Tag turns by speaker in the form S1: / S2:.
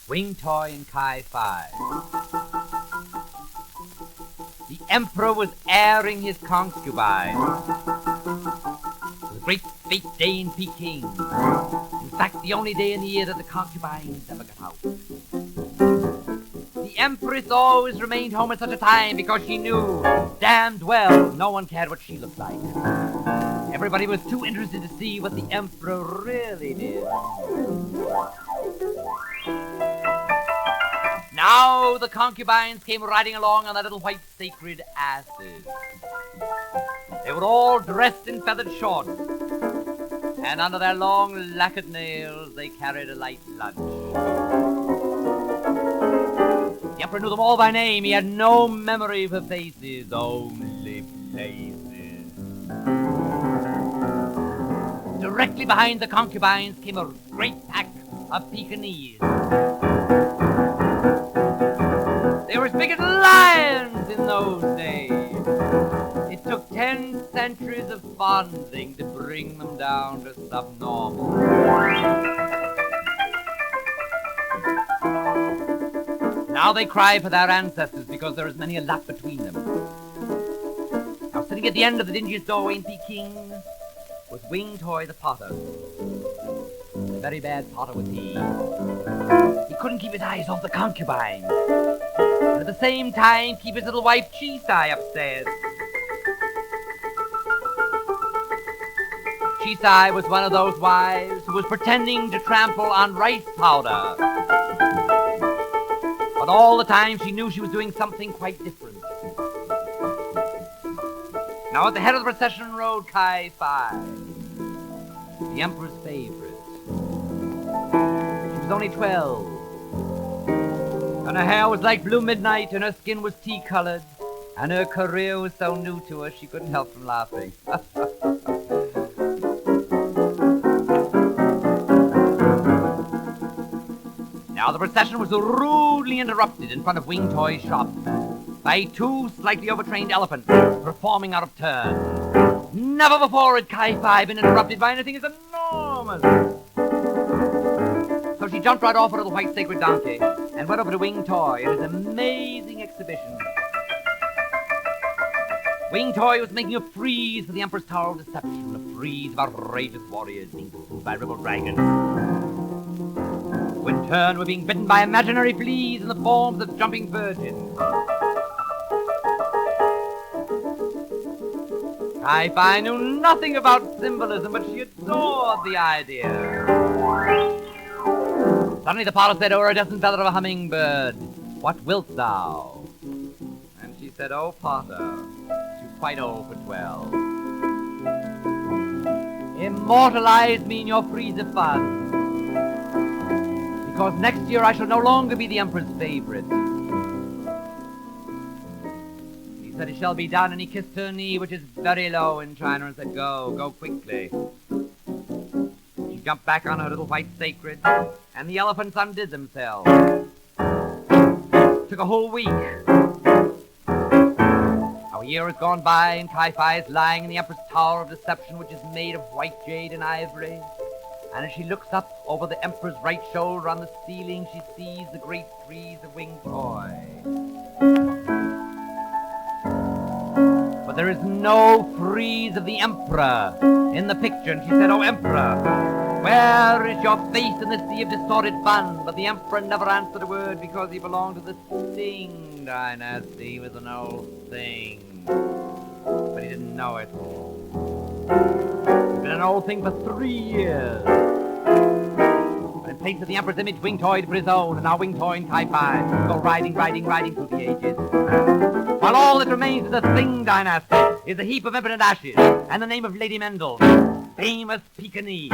S1: Wing Toy and Kai Fi. The Emperor was airing his concubine. It was a great fete day in Peking. In fact, the only day in the year that the concubines ever got out. The Empress always remained home at such a time because she knew damned well no one cared what she looked like. Everybody was too interested to see what the Emperor really did. Now the concubines came riding along on their little white sacred asses. They were all dressed in feathered shorts, and under their long lacquered nails they carried a light lunch. The Emperor knew them all by name. He had no memory for faces, only places. Directly behind the concubines came a great pack of Pekingese. They were as big as lions in those days. It took 10 centuries of bonding to bring them down to subnormal. Now they cry for their ancestors because there is many a lap between them. Now sitting at the end of the dingiest doorway in Peking was Wing Toy the potter. A very bad potter was he. He couldn't keep his eyes off the concubine, and at the same time keep his little wife Chisai upstairs. Chisai was one of those wives who was pretending to trample on rice powder. But all the time she knew she was doing something quite different. Now at the head of the procession rode Kai Fi, the Emperor's favorite. She was only 12, and her hair was like blue midnight, and her skin was tea-colored, and her career was so new to her she couldn't help from laughing. Now the procession was rudely interrupted in front of Wing Toy's shop by 2 slightly overtrained elephants performing out of turn. Never before had Kai Fi been interrupted by anything as enormous. So she jumped right off her little white sacred donkey and went over to Wing Toy at his amazing exhibition. Wing Toy was making a frieze for the Emperor's Tower of Deception, a frieze of outrageous warriors being pursued by river dragons, who in turn were being bitten by imaginary fleas in the forms of jumping virgins. Kai Fi knew nothing about symbolism, but she adored the idea. Suddenly the potter said, "O'er a dozen feather of a hummingbird, what wilt thou?" And she said, "Oh, Potter, she's quite old for 12. Immortalize me in your frieze of fun, because next year I shall no longer be the Emperor's favorite." He said, "It shall be done," and he kissed her knee, which is very low in China, and said, go quickly." She jumped back on her little white sacred, and the elephants undid themselves. It took a whole week. Now a year has gone by, and Kai Fi is lying in the Emperor's Tower of Deception, which is made of white jade and ivory. And as she looks up over the Emperor's right shoulder on the ceiling, she sees the great frieze of Wing Toy. But there is no frieze of the Emperor in the picture, and she said, "Oh, Emperor, where is your face in the sea of distorted fun?" But the Emperor never answered a word because he belonged to the Sing dynasty. He was an old thing, but he didn't know it. He'd been an old thing for 3 years. But in place of the Emperor's image, Wing Toy for his own, and now Wing Toy and Kai Fi go riding through the ages. While all that remains of the Sing dynasty is a heap of impotent ashes and the name of Lady Mendel, famous Pekingese.